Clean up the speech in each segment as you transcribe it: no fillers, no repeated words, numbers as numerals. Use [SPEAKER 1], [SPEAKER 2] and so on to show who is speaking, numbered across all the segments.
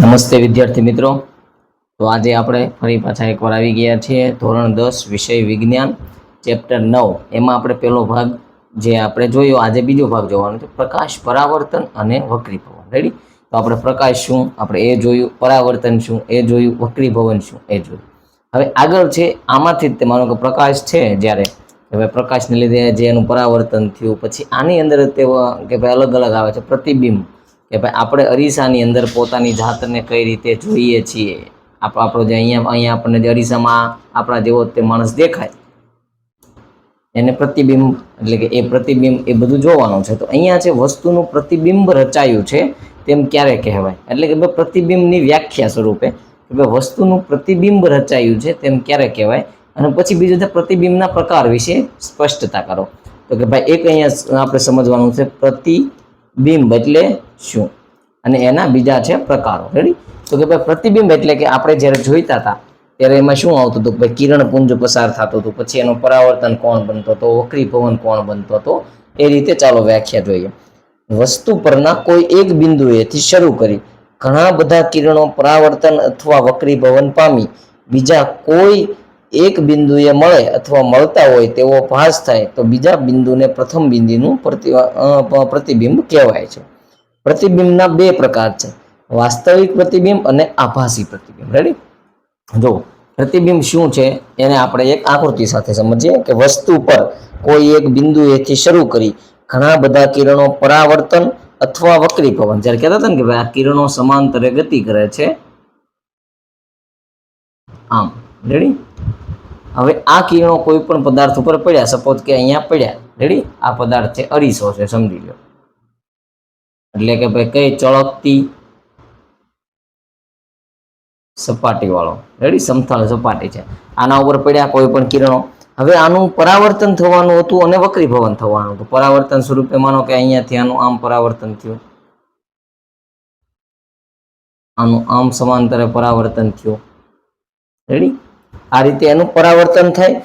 [SPEAKER 1] નમસ્તે વિદ્યાર્થી મિત્રો. તો આજે આપણે ફરી પાછા એકવાર આવી ગયા છીએ ધોરણ 10 વિષય વિજ્ઞાન ચેપ્ટર 9. એમાં આપણે પહેલો ભાગ જે આપણે જોયો, આજે બીજો ભાગ જોવાનો છે, પ્રકાશ પરાવર્તન અને વક્રીભવન. રેડી? તો આપણે પ્રકાશ શું આપણે એ જોયું, પરાવર્તન શું એ જોયું, વક્રીભવન શું એ જોયું. હવે આગળ છે આમાંથી જ માનો કે પ્રકાશ છે જ્યારે હવે પ્રકાશને લીધે જે એનું પરાવર્તન થયું, પછી આની અંદર તે કે ભાઈ અલગ અલગ આવે છે પ્રતિબિંબ, કે ભાઈ આપણે અરીસાની અંદર પોતાની જાતને કઈ રીતે જોઈએ છીએ. આપણો જે અહીંયા આપણને જે અરીસામાં આપણા જેવો તે માણસ દેખાય એને પ્રતિબિંબ, એટલે કે એ પ્રતિબિંબ એ બધું જોવાનું છે. તો અહીંયા છે વસ્તુનું પ્રતિબિંબ રચાયું છે તેમ ક્યારે કહેવાય, એટલે કે પ્રતિબિંબની વ્યાખ્યા સ્વરૂપે કે ભાઈ વસ્તુનું પ્રતિબિંબ રચાયું છે તેમ ક્યારે કહેવાય. અને પછી બીજું છે પ્રતિબિંબના પ્રકાર વિશે સ્પષ્ટતા કરો. તો કે ભાઈ એક અહીંયા આપણે સમજવાનું છે પ્રતિબિંબ એટલે શું અને એના બીજા છે પ્રકારો. રેડી? તો કે ભાઈ પ્રતિબિંબ એટલે કે આપણે જ્યારે જોઈતા હતા ત્યારે એમાં શું આવતું હતું કે ભાઈ કિરણપુંજ પસાર થતું હતું, પછી એનું પરાવર્તન કોણ બનતો હતો, વક્રીભવન કોણ બનતો હતો, એ રીતે ચાલો વ્યાખ્યા જોઈએ. વસ્તુ પરના કોઈ એક બિંદુએથી શરૂ કરી ઘણા બધા કિરણો પરાવર્તન અથવા વક્રીભવન પામી બીજા કોઈ એક બિંદુએ મળે અથવા મળતા હોય તેવો ભાસ થાય તો બીજા બિંદુને પ્રથમ બિંદુનું પ્રતિબિંબ કહેવાય છે. પ્રતિબિંબના બે પ્રકાર છે, વાસ્તવિક પ્રતિબિંબ અને આભાસી પ્રતિબિંબ. રેડી? જો પ્રતિબિંબ શું છે એને આપણે એક આકૃતિ સાથે સમજીએ કે વસ્તુ પર કોઈ એક બિંદુએથી શરૂ કરી ઘણા બધા કિરણો પરાવર્તન અથવા વક્રીભવન, જ્યારે કહેતા હતા ને કે ભાઈ આ કિરણો સમાંતરે ગતિ કરે છે આમ. રેડી? હવે આ કિરણો કોઈ પણ પદાર્થ ઉપર પડ્યા, સપોઝ કે અહીંયા પડ્યા. રેડી? આ પદાર્થ છે અરીસો છે, સમજી લો. એટલે કે ભાઈ કઈ ચળકતી સપાટી વાળો, રેડી, સમતલ સપાટી છે, આના ઉપર પડ્યા કોઈ પણ કિરણો. હવે આનું પરાવર્તન થવાનું હતું અને વક્રીભવન થવાનું હતું. પરાવર્તન સ્વરૂપે માનો કે અહીંયાથી આનું આમ પરાવર્તન થયું, આનું આમ સમાંતરે પરાવર્તન થયું. રેડી? આ રીતે એનું પરાવર્તન થાય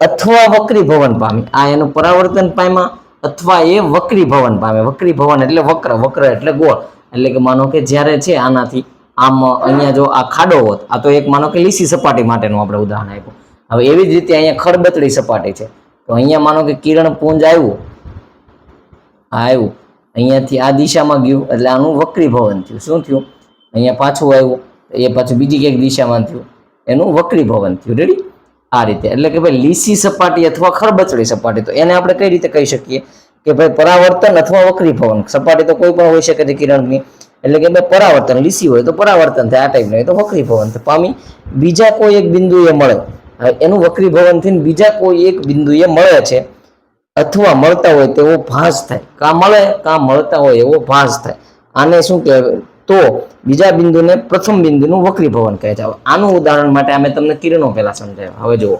[SPEAKER 1] અથવા વક્રીભવન પામી. આ એનું પરાવર્તન પામ્યા અથવા એ વક્રીભવન પામે. વક્રીભવન એટલે વક્ર, વક્ર એટલે ગોળ. એટલે કે માનો કે જ્યારે છે આનાથી આમ અહીંયા જો આ ખાડો હોત, આ તો એક માનો કે લીસી સપાટી માટેનું આપણે ઉદાહરણ આપ્યું. હવે એવી જ રીતે અહીંયા ખડબતડી સપાટી છે, તો અહીંયા માનો કે કિરણપુંજ આવ્યું, આવ્યું અહીંયાથી આ દિશામાં ગયું એટલે આનું વક્રીભવન થયું. શું થયું? અહીંયા પાછું આવ્યું, એ પાછું બીજી કંઈક દિશામાં થયું, એનું વક્રીભવન થયું. રેડી? આ રીતે. એટલે કે ભાઈ લીસી સપાટી અથવા ખરબચડી સપાટી, તો એને આપણે કઈ રીતે કહી શકીએ કે ભાઈ પરાવર્તન અથવા વક્રીભવન. સપાટી તો કોઈ પણ હોઈ શકે છે કિરણની, એટલે કે ભાઈ પરાવર્તન, લીસી હોય તો પરાવર્તન થાય, આ ટાઈપનું હોય તો વક્રીભવન પામી બીજા કોઈ એક બિંદુએ મળે. એનું વક્રીભવન થઈને બીજા કોઈ એક બિંદુએ મળે છે અથવા મળતા હોય તેવો ભાસ થાય. કાં મળે કાં મળતા હોય એવો ભાસ થાય, આને શું કહેવાય? તો બીજા બિંદુને પ્રથમ બિંદુનું વક્રીભવન કહે છે. આનું ઉદાહરણ માટે અમે તમને કિરણો પહેલા સમજાવ્યા. હવે જુઓ,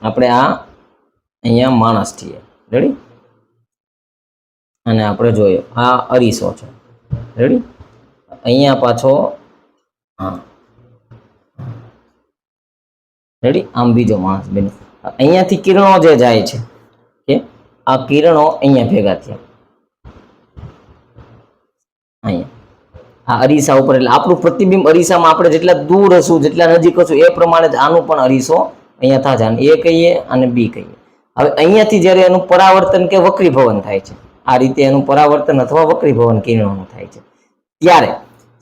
[SPEAKER 1] આપણે આ અહીંયા માણસ છીએ. રેડી? અને આપણે જોઈએ આ અરીસો છે. રેડી? અહીંયા પાછો હા, રેડી, આમ બીજો માણસ બન્યો. અહીંયાથી કિરણો જે જાય છે કે આ કિરણો અહીંયા ભેગા થયા અહીંયા આ અરીસા ઉપર. એટલે આપણું પ્રતિબિંબ અરીસામાં આપણે જેટલા દૂર હશું, જેટલા નજીક હશું, એ પ્રમાણે જ આનું પણ અરીસો અહીંયા થશે. એ કહીએ અને બી કહીએ. હવે અહીંયાથી જ્યારે એનું પરાવર્તન કે વક્રીભવન થાય છે, આ રીતે એનું પરાવર્તન અથવા વક્રીભવન કિરણોનું થાય છે, ત્યારે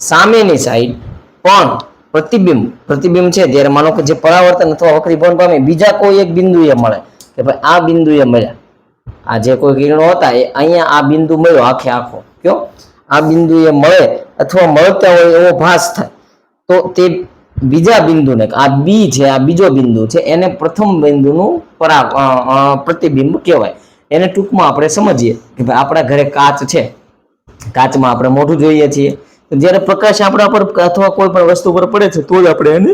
[SPEAKER 1] સામેની સાઈડ પણ પ્રતિબિંબ છે જ્યારે માનો કે જે પરાવર્તન અથવા વક્રીભવન પામે બીજા કોઈ એક બિંદુએ મળે, કે ભાઈ આ બિંદુએ મળ્યા, આ જે કોઈ કિરણો હતા એ અહીંયા આ બિંદુ મળ્યો, આખે આખો કયો આ બિંદુએ મળે અથવા મળતા હોય એવો ભાસ થાય, તો તે બીજા બિંદુને, આ બી છે, આ બીજો બિંદુ છે, એને પ્રથમ બિંદુનું પ્રતિબિંબ કહેવાય. એને ટૂંકમાં આપણે સમજીએ કે ભાઈ આપણા ઘરે કાચ છે, કાચમાં આપણે મોઢું જોઈએ છીએ, તો જ્યારે પ્રકાશ આપણા પર અથવા કોઈ પણ વસ્તુ પર પડે છે તો જ આપણે એને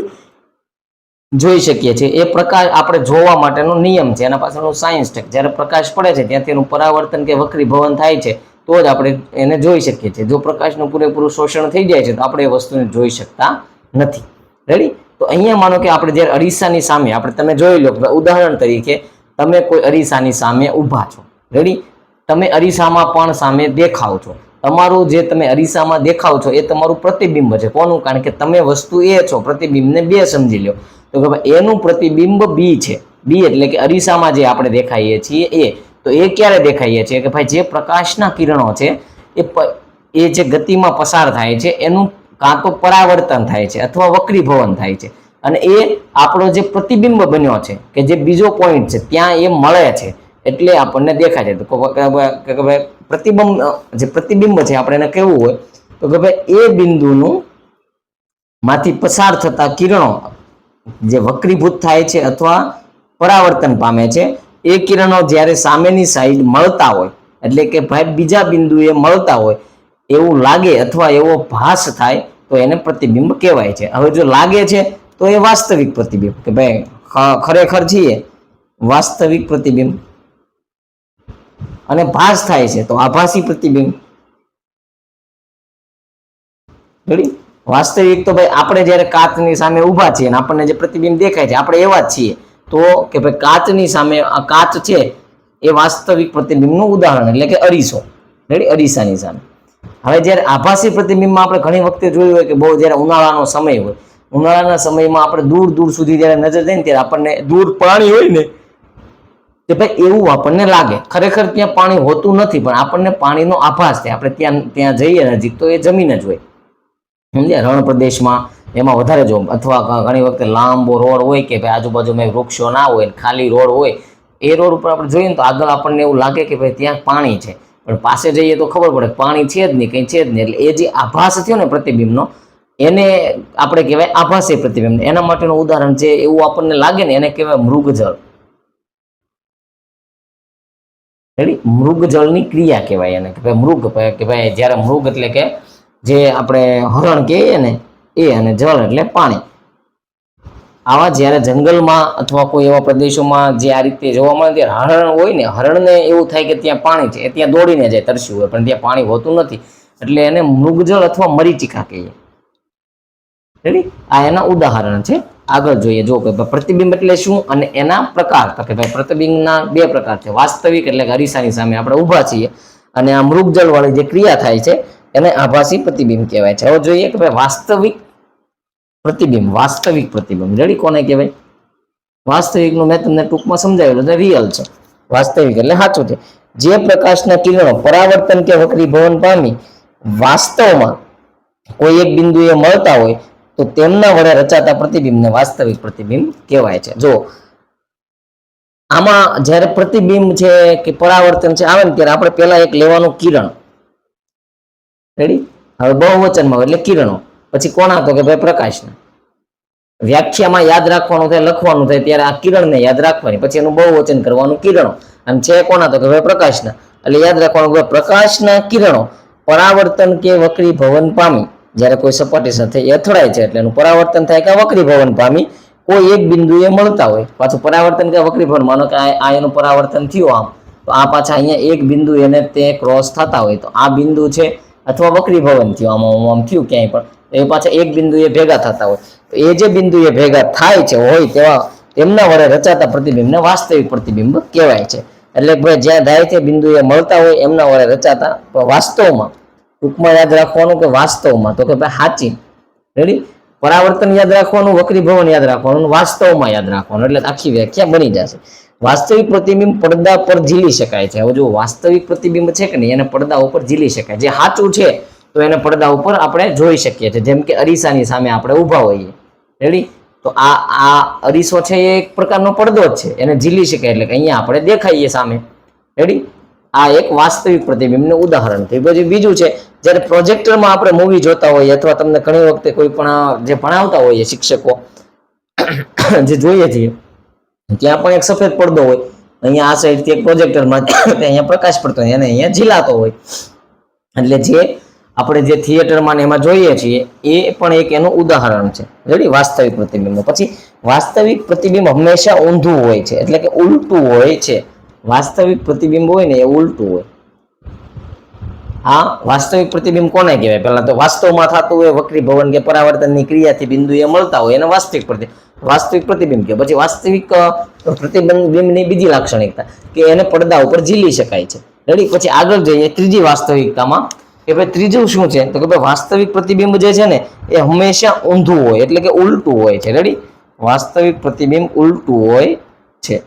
[SPEAKER 1] જોઈ શકીએ છીએ. એ પ્રકાશ આપણે જોવા માટેનો નિયમ છે, એના પાછળનું સાયન્સ છે. જ્યારે પ્રકાશ પડે છે ત્યાંથી એનું પરાવર્તન કે વક્રીભવન થાય છે તો જ આપણે એને જોઈ શકીએ છીએ. જો પ્રકાશનું પૂરેપૂરું શોષણ થઈ જાય છે તો આપણે એ વસ્તુને જોઈ શકતા નથી. રેડી? તો અહીંયા માનો કે આપણે જ્યારે અરીસાની સામે આપણે, તમે જોઈ લો ઉદાહરણ તરીકે, તમે કોઈ અરીસાની સામે ઊભા છો. રેડી? તમે અરીસામાં પણ સામે દેખાવ છો, તમારું જે તમે અરીસામાં દેખાવ છો એ તમારું પ્રતિબિંબ છે. કોનું? કારણ કે તમે વસ્તુ એ છો, પ્રતિબિંબને બે સમજી લો. તો કે ભાઈ એનું પ્રતિબિંબ બી છે. બી એટલે કે અરીસામાં જે આપણે દેખાઈએ છીએ એ. તો એ ક્યારે દેખાઈએ છીએ? કે ભાઈ જે પ્રકાશના કિરણો છે એ જે ગતિમાં પસાર થાય છે એનું કાં તો પરાવર્તન થાય છે અથવા વક્રીભવન થાય છે, અને એ આપણો જે પ્રતિબિંબ બન્યો છે કે જે બીજો પોઈન્ટ છે ત્યાં એ મળે છે, એટલે આપણને દેખાય છે. તો કે ભાઈ પ્રતિબિંબ, જે પ્રતિબિંબ છે આપણે એને કેવું હોય તો કે ભાઈ એ બિંદુનું માંથી પસાર થતા કિરણો જે વક્રીભૂત થાય છે અથવા પરાવર્તન પામે છે, એ કિરણો જ્યારે સામેની સાઈડ મળતા હોય, એટલે કે ભાઈ બીજા બિંદુએ મળતા હોય એવું લાગે અથવા એવો ભાસ થાય તો એને પ્રતિબિંબ કહેવાય છે. હવે જો લાગે છે તો એ વાસ્તવિક પ્રતિબિંબ, કે ભાઈ ખરેખર છીએ વાસ્તવિક પ્રતિબિંબ, અને ભાસ થાય છે તો આભાસી પ્રતિબિંબ. વાસ્તવિક તો ભાઈ આપણે જ્યારે કાચની સામે ઊભા છીએ અને આપણને જે પ્રતિબિંબ દેખાય છે આપણે એવા જ છીએ, તો કે ભાઈ કાચની સામે આ કાચ છે એ વાસ્તવિક પ્રતિબિંબનું ઉદાહરણ, એટલે કે અરીસો. અરીસાની સામે. હવે જ્યારે આભાસી પ્રતિબિંબમાં આપણે ઘણી વખતે જોયું હોય કે બહુ જ્યારે ઉનાળાનો સમય હોય, ઉનાળાના સમયમાં આપણે દૂર દૂર સુધી જ્યારે નજર દઈએ ત્યારે આપણને દૂર પાણી હોય ને કે ભાઈ એવું આપણને લાગે. ખરેખર ત્યાં પાણી હોતું નથી, પણ આપણને પાણીનો આભાસ થાય. આપણે ત્યાં જઈએ નજીક તો એ જમીન જ હોય, સમજ્યા? રણ પ્રદેશમાં એમાં વધારે જોવું, અથવા ઘણી વખતે લાંબો રોડ હોય કે ભાઈ આજુબાજુમાં વૃક્ષો ના હોય, ખાલી રોડ હોય, એ રોડ ઉપર આપણે જોઈએ ને તો આગળ આપણને એવું લાગે કે ભાઈ ત્યાં પાણી છે, પણ પાસે જઈએ તો ખબર પડે પાણી છે જ નહીં, કંઈ છે જ નહીં. એટલે એ જે આભાસ થયો ને પ્રતિબિંબનો, એને આપણે કહેવાય આભાસી પ્રતિબિંબ. એના માટેનું ઉદાહરણ છે એવું આપણને લાગે ને એને કહેવાય મૃગજળ. મૃગજળની ક્રિયા કહેવાય એને, કે ભાઈ મૃગ, કે ભાઈ જ્યારે મૃગ એટલે કે જે આપણે હરણ કહીએ ને એ, અને જળ એટલે પાણી. આવા જ્યારે જંગલમાં અથવા કોઈ એવા પ્રદેશોમાં જે આ રીતે જોવા મળે ત્યારે હરણ હોય ને, હરણને એવું થાય કે ત્યાં પાણી છે, એ ત્યાં દોડીને જાય તરસ્યું હોય, પણ ત્યાં પાણી હોતું નથી, એટલે એને મૃગજળ અથવા મરીચિકા કહીએ. આ એના ઉદાહરણ છે. આગળ જોઈએ, જો કે પ્રતિબિંબ એટલે શું અને એના પ્રકાર. તો કે ભાઈ પ્રતિબિંબના બે પ્રકાર છે. વાસ્તવિક એટલે કે અરીસાની સામે આપણે ઊભા છીએ, અને આ મૃગજળ વાળી જે ક્રિયા થાય છે એને આભાસી પ્રતિબિંબ કહેવાય છે. હવે જોઈએ કે ભાઈ વાસ્તવિક પ્રતિબિંબ. વાસ્તવિક પ્રતિબિંબ રેડી કોને કહેવાય? વાસ્તવિકનું મેં તમને ટૂંકમાં સમજાવેલું છે, રિયલ છે. વાસ્તવિક એટલે સાચું છે. જે પ્રકાશના કિરણો પરાવર્તન કે વક્રીભવન પામી વાસ્તવમાં કોઈ એક બિંદુએ મળતા હોય તો તેમના વડે રચાતા પ્રતિબિંબને વાસ્તવિક પ્રતિબિંબ કહેવાય છે. જો આમાં જ્યારે પ્રતિબિંબ છે કે પરાવર્તન છે આવે ને ત્યારે આપણે પહેલા એક લેવાનું કિરણ. રેડી? હવે બહુવચનમાં એટલે કિરણો, પછી કોના? તો કે ભાઈ પ્રકાશના. વ્યાખ્યામાં યાદ રાખવાનું થાય, લખવાનું થાય ત્યારે આ કિરણને યાદ રાખવાની, પછી એનું બહુવચન કરવાનું કિરણો. અને છે કોના? તો કે ભાઈ પ્રકાશના. એટલે યાદ રાખવાનું કે પ્રકાશના કિરણો પરાવર્તન કે વક્રીભવન પામી જ્યારે કોઈ સપાટી સાથે અથડાય છે એટલે એનું પરાવર્તન થાય કે વક્રીભવન પામી કોઈ એક બિંદુએ મળતા હોય. પાછું પરાવર્તન કે વક્રીભવન, માનો કે આ એનું પરાવર્તન થયું આમ, તો આ પાછા અહીંયા એક બિંદુ એને તે ક્રોસ થતા હોય, તો આ બિંદુ છે અથવા વક્રીભવન થયું આમ થયું ક્યાંય પણ, એ પાછા એક બિંદુએ ભેગા થતા હોય. તો એ જે બિંદુએ ભેગા થાય છે હોય તેવા તેમના વડે રચાતા પ્રતિબિંબને વાસ્તવિક પ્રતિબિંબ કહેવાય છે. એટલે ભાઈ જ્યાં થાય છે બિંદુએ મળતા હોય એમના વડે રચાતા વાસ્તવમાં, ટૂંકમાં યાદ રાખવાનું કે વાસ્તવમાં, તો કે ભાઈ સાચી. રેડી? પરાવર્તન યાદ રાખવાનું, વક્રીભવન યાદ રાખવાનું, વાસ્તવમાં યાદ રાખવાનું, એટલે આખી વ્યાખ્યા બની જશે. વાસ્તવિક પ્રતિબિંબ પડદા પર ઝીલી શકાય છે. હવે જો વાસ્તવિક પ્રતિબિંબ છે કે નહીં એને પડદા ઉપર ઝીલી શકાય. જે સાચું છે તો એને પડદા ઉપર આપણે જોઈ શકીએ છીએ, જેમ કે અરીસાની સામે આપણે ઊભા હોઈએ. રેડી? તો આ અરીસો છે એ એક પ્રકારનો પડદો જ છે, એને ઝીલી શકાય, એટલે કે અહીંયા આપણે દેખાઈએ સામે. રેડી? આ એક વાસ્તવિક પ્રતિબિંબનું ઉદાહરણ થયું. પછી બીજું છે, જ્યારે પ્રોજેક્ટરમાં આપણે મૂવી જોતા હોઈએ અથવા તમને ઘણી વખતે કોઈ પણ જે ભણાવતા હોઈએ શિક્ષકો જે જોઈએ છીએ ત્યાં પણ એક સફેદ પડદો હોય, અહીંયા આ સાઈડથી એક પ્રોજેક્ટરમાં અહીંયા પ્રકાશ પડતો હોય અને અહીંયા ઝીલાતો હોય. એટલે જે આપણે જે થિયેટરમાં એમાં જોઈએ છીએ એ પણ એક એનું ઉદાહરણ છે. રેડી? વાસ્તવિક પ્રતિબિંબ. પછી વાસ્તવિક પ્રતિબિંબ હંમેશા ઊંધું હોય છે, એટલે કે ઉલટું હોય છે. વાસ્તવિક પ્રતિબિંબ હોય ને એ ઉલટું હોય. હા, વાસ્તવિક પ્રતિબિંબ કોને કહેવાય? પહેલા તો વાસ્તવમાં થતું હોય વક્રીભવન કે પરાવર્તનની ક્રિયાથી બિંદુએ મળતા હોય એને વાસ્તવિક પ્રતિબિંબ કહેવાય. પછી વાસ્તવિક પ્રતિબિંબની બીજી લાક્ષણિકતા કે એને પડદા ઉપર ઝીલી શકાય છે. રેડી? પછી આગળ જઈએ ત્રીજી વાસ્તવિકતામાં કે ભાઈ ત્રીજું શું છે તો કે ભાઈ વાસ્તવિક પ્રતિબિંબ જે છે ને એ હંમેશા ઊંધું હોય એટલે કે ઉલટું હોય છે. રેડી, વાસ્તવિક પ્રતિબિંબ ઉલટું હોય છે.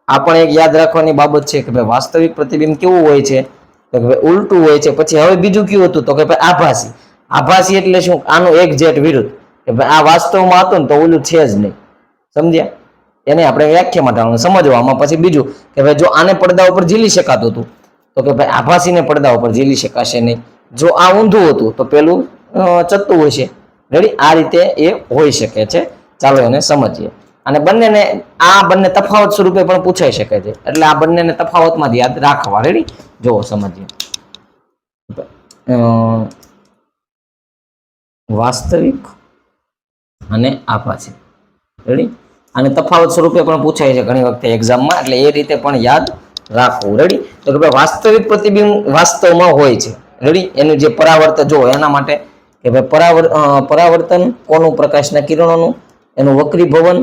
[SPEAKER 1] આ પણ એક યાદ રાખવાની બાબત છે કે ભાઈ વાસ્તવિક પ્રતિબિંબ કેવું હોય છે તો કે ભાઈ ઉલટું હોય છે. પછી હવે બીજું કયું હતું તો કે ભાઈ આભાસી. આભાસી એટલે શું? આનું એક્ઝેક્ટ વિરુદ્ધ, કે ભાઈ આ વાસ્તવમાં હતું ને તો ઓલું છે જ નહીં. સમજ્યા? એને આપણે વ્યાખ્યામાં ટાળવાનું સમજવામાં. પછી બીજું કે ભાઈ જો આને પડદા ઉપર ઝીલી શકાતું હતું તો કે ભાઈ આભાસીને પડદા ઉપર ઝીલી શકાશે નહીં. જો આ ઊંધું હતું તો પેલું ચત્તું હશે. રેડી, આ રીતે એ હોઈ શકે છે. ચાલો એને સમજીએ. અને બંનેને આ બંને તફાવત સ્વરૂપે પણ પૂછાઈ શકે છે, એટલે આ બંનેને તફાવતમાં યાદ રાખવા. રેડી, જો સમજીએ. વાસ્તવિક અને આભાસી. રેડી, અને તફાવત સ્વરૂપે પણ પૂછાય છે ઘણી વખતે એક્ઝામમાં, એટલે એ રીતે પણ યાદ રાખવું. રેડી, તો કે ભાઈ વાસ્તવિક પ્રતિબિંબ વાસ્તવમાં હોય છે. રેડી, એનું જે પરાવર્તન જો એના માટે કે ભાઈ પરાવર્તન કોનું? પ્રકાશના કિરણોનું. એનું વક્રીભવન,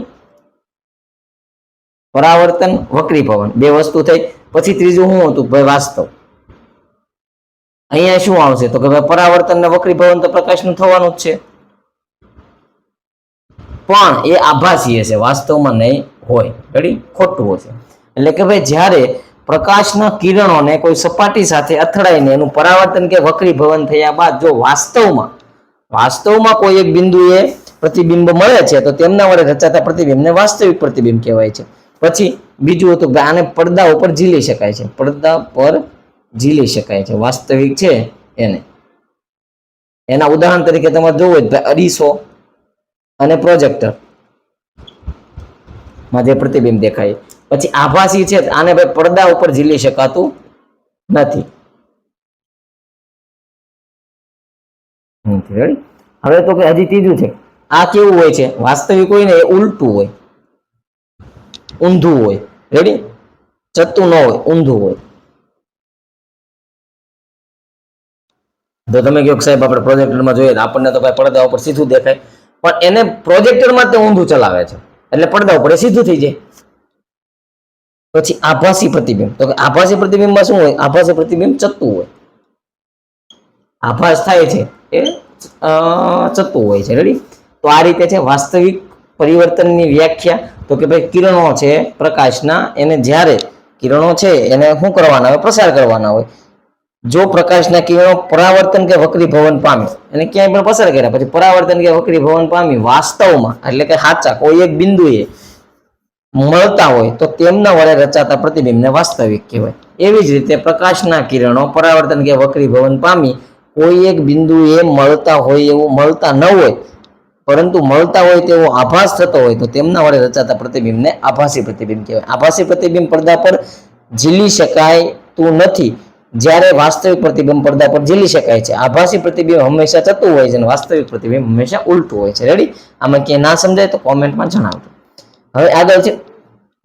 [SPEAKER 1] પરાવર્તન, વક્રીભવન, બે વસ્તુ થઈ. પછી ત્રીજું શું હતું ભાઈ? વાસ્તવ. અહીંયા શું આવશે તો કે ભાઈ પરાવર્તન ને વક્રીભવન તો પ્રકાશનું થવાનું જ છે, પણ એ આભાસી હશે, વાસ્તવમાં નહીં હોય. રેડી, ખોટું હશે. એટલે કે ભાઈ જ્યારે પ્રકાશના કિરણોને કોઈ સપાટી સાથે અથડાઈને એનું પરાવર્તન કે વક્રીભવન થયા બાદ જો વાસ્તવમાં કોઈ એક બિંદુએ પ્રતિબિંબ મળે છે તો તેમના વડે રચાતા પ્રતિબિંબને વાસ્તવિક પ્રતિબિંબ કહેવાય છે. પછી બીજું હતું કે આને પડદા ઉપર ઝીલી શકાય છે, પડદા પર ઝીલી શકાય છે, વાસ્તવિક છે એને. એના ઉદાહરણ તરીકે તમારે જોવું હોય અરીસો અને પ્રોજેક્ટર માં જે પ્રતિબિંબ દેખાય. પછી આભાસી છે આને ભાઈ પડદા ઉપર ઝીલી શકાતું નથી. રેડી, હવે તો કે હજી ત્રીજું છે. આ કેવું હોય છે? વાસ્તવિક હોય ને એ ઉલટું હોય, ઊંધું હોય. રેડી, ચત્તું ન હોય, ઊંધું હોય. તો તમે કહો સાહેબ આપણે પ્રોજેક્ટરમાં જોઈએ આપણને તો ભાઈ પડદા ઉપર સીધું દેખાય, પણ એને પ્રોજેક્ટરમાં તે ઊંધું ચલાવે છે એટલે પડદા ઉપર સીધું થઈ જાય. પછી આભાસી પ્રતિબિંબ, તો આભાસી પ્રતિબિંબમાં શું હોય? આભાસી પ્રતિબિંબ ચત્તું હોય, આભાસ થાય છે એ ચત્તું હોય છે. રેડી, તો આ રીતે છે વાસ્તવિક પરિવર્તનની વ્યાખ્યા. તો કે ભાઈ કિરણો છે પ્રકાશના, એને જ્યારે કિરણો છે એને શું કરવાના હોય? પ્રસાર કરવાના હોય. જો પ્રકાશના કિરણો પરાવર્તન કે વક્રીભવન પામે, એને ક્યાંય પણ પસાર કર્યા પછી પરાવર્તન કે વક્રીભવન પામી વાસ્તવમાં એટલે કે સાચા કોઈ એક બિંદુએ મળતા હોય તો તેમના વડે રચાતા પ્રતિબિંબને વાસ્તવિક કહેવાય. એવી જ રીતે પ્રકાશના કિરણો પરાવર્તન કે વક્રીભવન પામી કોઈ એક બિંદુએ મળતા હોય એવું મળતા ન હોય પરંતુ મળતા હોય તેવો આભાસ થતો હોય તો તેમના વડે રચાતા પ્રતિબિંબને આભાસી પ્રતિબિંબ કહેવાય. આભાસી પ્રતિબિંબ પડદા પર ઝીલી શકાતું નથી, જ્યારે વાસ્તવિક પ્રતિબિંબ પડદા પર ઝીલી શકાય છે. આભાસી પ્રતિબિંબ હંમેશા ચત્તું હોય છે અને વાસ્તવિક પ્રતિબિંબ હંમેશા ઉલટું હોય છે. રેડી, આમાં ક્યાંય ના સમજાય તો કોમેન્ટમાં જણાવજો. હવે આગળ છે,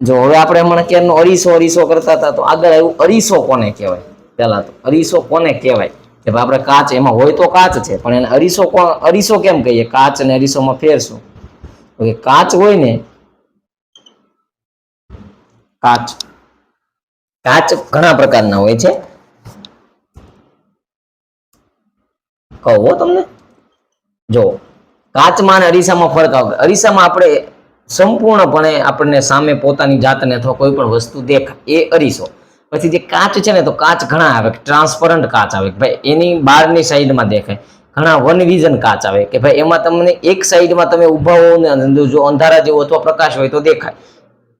[SPEAKER 1] જો હવે આપણે હમણાં ક્યારનો અરીસો કરતા હતા તો આગળ આવ્યું અરીસો કોને કહેવાય. પહેલા તો અરીસો કોને કહેવાય કે આપણે કાચ એમાં હોય તો કાચ છે, પણ એને અરીસો કેમ કહીએ? કાચ અને અરીસોમાં ફેર શું? કાચ હોય ને, કાચ ઘણા પ્રકારના હોય છે. કહું તમને, જો કાચમાં અને અરીસામાં ફરક આવે. અરીસામાં આપણે સંપૂર્ણપણે આપણને સામે પોતાની જાતને અથવા કોઈ પણ વસ્તુ દેખાય, એ અરીસો. પછી જે કાચ છે ને તો કાચ ઘણા આવે, ટ્રાન્સપરન્ટ કાચ આવે કે ભાઈ એની બહારની સાઈડમાં દેખાય. ઘણા વન વિઝન કાચ આવે કે ભાઈ એમાં તમને એક સાઈડમાં તમે ઊભા હો ને જો અંધારા જેવો અથવા પ્રકાશ હોય તો દેખાય,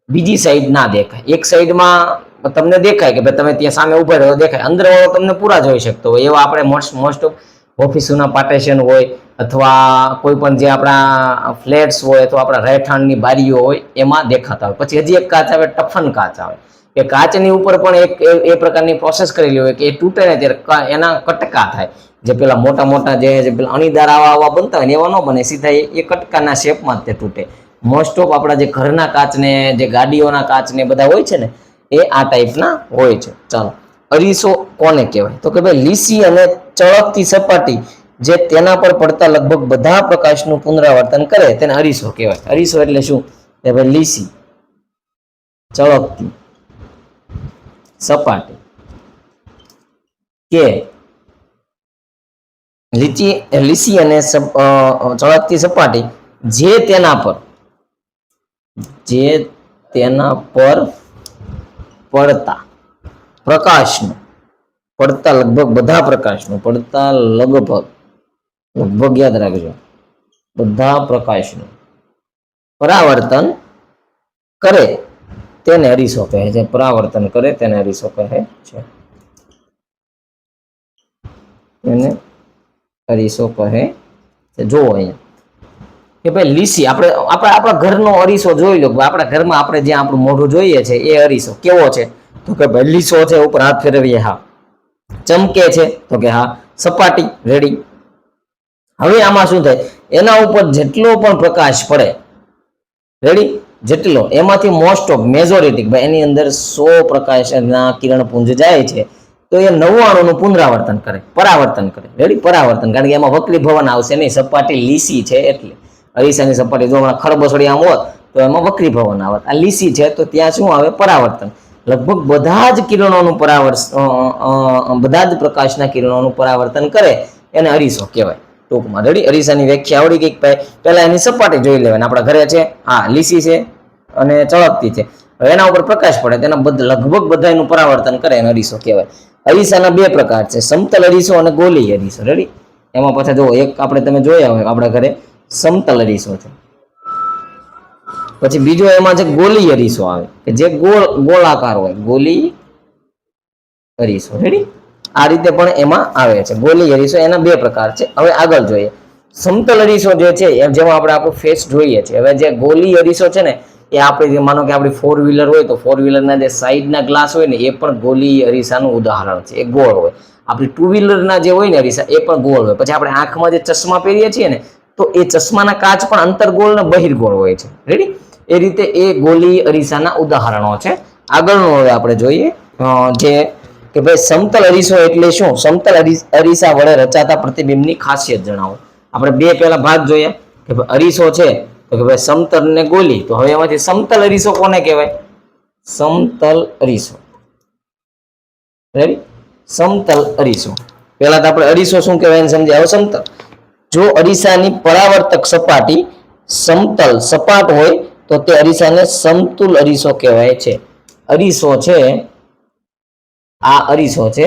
[SPEAKER 1] બીજી સાઈડ ના દેખાય. એક સાઈડમાં તમને દેખાય કે ભાઈ તમે ત્યાં સામે ઊભા રહો દેખાય, અંદર વાળો તમને પૂરા જોઈ શકતો હોય. એવા આપણે મોસ્ટ ઓફ ઓફિસોના પાર્ટેશન હોય અથવા કોઈ પણ જે આપણા ફ્લેટ્સ હોય અથવા આપણા રહેઠાણની બારીઓ હોય એમાં દેખાતા હોય. પછી હજી એક કાચ આવે, ટફન કાચ આવે, કે કાચની ઉપર પણ એક એ પ્રકારની પ્રોસેસ કરેલી હોય કે એ તૂટે ને ત્યારે એના કટકા થાય. જે પેલા મોટા મોટા જે પેલા અણીદાર આવા બનતા હોય ને એવા ન બને, સીધા એ કટકાના શેપમાં જ તે તૂટે. મોસ્ટ ઓફ આપણા જે ઘરના કાચને જે ગાડીઓના કાચને બધા હોય છે ને એ આ ટાઈપના હોય છે. ચાલો, અરીસો કોને કહેવાય? તો કે ભાઈ લીસી અને ચળકતી સપાટી જે તેના પર પડતા લગભગ બધા પ્રકાશનું પુનરાવર્તન કરે તેને અરીસો કહેવાય. અરીસો એટલે શું? કે ભાઈ લીસી ચળકતી સપાટી કે લીસી અને ચળકતી સપાટી જે તેના પર પડતા પ્રકાશનું પડતા લગભગ બધા પ્રકાશનું પડતા લગભગ યાદ રાખજો બધા પ્રકાશનું પરાવર્તન કરે તેને અરીસો કહે છે. પરાવર્તન કરે તેને અરીસો કહે છે. એને અરીસો કહે છે. જો અહીંયા કે ભાઈ લીસી આપણા ઘરનો અરીસો જોઈ લો. આપણા ઘરમાં આપણે જ્યાં આપણું મોઢું જોઈએ છે એ અરીસો કેવો છે? તો કે ભાઈ લીસો છે. ઉપર હાથ ફેરવીએ, હા. ચમકે છે? તો કે હા. સપાટી, રેડી. હવે આમાં શું થાય? એના ઉપર જેટલો પણ પ્રકાશ પડે, રેડી, જેટલો એમાંથી મોસ્ટ ઓફ મેજોરિટી એની અંદર 100 પ્રકાશના કિરણ પુંજ જાય છે તો એ 99 નું પુનરાવર્તન કરે, પરાવર્તન કરે. રેડી, પરાવર્તન. કારણ કે એમાં વક્રીભવન આવશે નહીં. સપાટી લીસી છે એટલે. અરીસાની સપાટી જો હમણાં ખરબસડી આમ હોત તો એમાં વક્રીભવન આવત. આ લીસી છે તો ત્યાં શું આવે? પરાવર્તન. લગભગ બધા જ કિરણોનું બધા જ પ્રકાશના કિરણોનું પરાવર્તન કરે એને અરીસો કહેવાય ટૂંકમાં. રેડી, અરીસાની વ્યાખ્યા આવડી ગઈ. પહેલા એની સપાટી જોઈ લેવાની. આપણા ઘરે છે, હા, લીસી છે અને ચળકતી છે. હવે એના ઉપર પ્રકાશ પડે તેના લગભગ બધા એનું પરાવર્તન કરે એને અરીસો કહેવાય. અરીસાના બે પ્રકાર છે, સમતલ અરીસો અને ગોલીય અરીસો. રેડી, એમાં પાછા જો એક આપણે તમે જોયા હોય આપણા ઘરે સમતલ અરીસો છે, પછી બીજો એમાં છે ગોલીય અરીસો આવે કે જે ગોળાકાર હોય, ગોલીય અરીસો. રેડી, આ રીતે પણ એમાં આવે છે ગોલીય અરીસો. એના બે પ્રકાર છે. હવે આગળ જોઈએ સમતલ અરીસો જે છે જેમાં આપણે આપણું ફેસ જોઈએ છે. હવે જે ગોલીય અરીસો છે ને એ આપણે માનો કે આપણી 4 વ્હીલર હોય તો 4 વ્હીલરના જે સાઈડના ગ્લાસ હોય ને એ પણ ગોલીય અરીસાનું ઉદાહરણ છે. એ ગોળ હોય. આપણી 2 વ્હીલરના જે હોય ને અરીસા એ પણ ગોળ હોય. પછી આપણે આંખમાં જે ચશ્મા પહેરીએ છીએ ને તો એ ચશ્માના કાચ પણ અંતર્ગોળ ને બહિર્ગોળ હોય છે. રેડી, એ રીતે એ ગોલીય અરીસાના ઉદાહરણો છે. આગળનું હવે આપણે જોઈએ જે કે ભાઈ સમતલ અરીસો એટલે શું? સમતલ અરીસા વડે રચાતા પ્રતિબિંબની ખાસિયત જણાવો. આપણે બે પહેલા ભાગ જોયા કે ભાઈ અરીસો છે તો કે ભાઈ સમતલ ને ગોલી. તો હવે એમાંથી સમતલ અરીસો કોને કહેવાય? સમતલ અરીસો. રેડી, સમતલ અરીસો. પહેલા તો આપણે અરીસો શું કહેવાય સમજ્યા. હવે સમતલ, જો અરીસાની પરાવર્તક સપાટી સમતલ સપાટ હોય તો તે અરીસાને સમતુલ અરીસો કહેવાય છે. અરીસો છે, આ અરીસો છે